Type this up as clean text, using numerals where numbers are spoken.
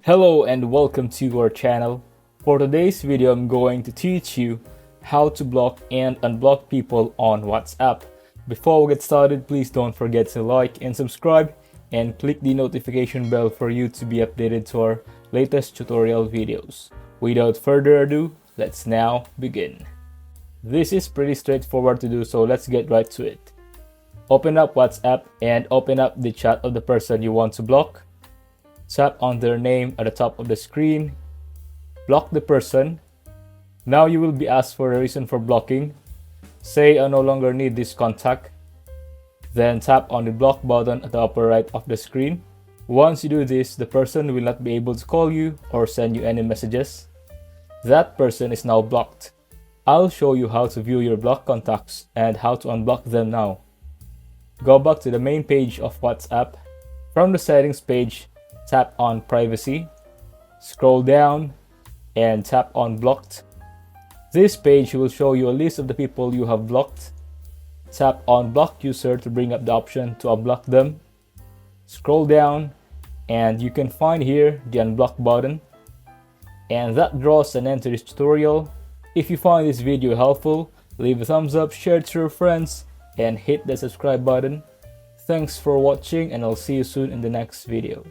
Hello and welcome to our channel. For today's video, I'm going to teach you how to block and unblock people on WhatsApp. Before we get started, please don't forget to like and subscribe and click the notification bell for you to be updated to our latest tutorial videos. Without further ado, let's now begin. This is pretty straightforward to do, so let's get right to it. Open up WhatsApp and open up the chat of the person you want to block. Tap on their name at the top of the screen. Block the person. Now you will be asked for a reason for blocking. Say I no longer need this contact. Then tap on the block button at the upper right of the screen. Once you do this, the person will not be able to call you or send you any messages. That person is now blocked. I'll show you how to view your blocked contacts and how to unblock them now. Go back to the main page of WhatsApp. From the settings page, tap on privacy, scroll down and tap on blocked. This page will show you a list of the people you have blocked. Tap on block user to bring up the option to unblock them. Scroll down and you can find here the unblock button. And that draws an end to this tutorial. If you find this video helpful, leave a thumbs up, share it to your friends and hit the subscribe button. Thanks for watching and I'll see you soon in the next video.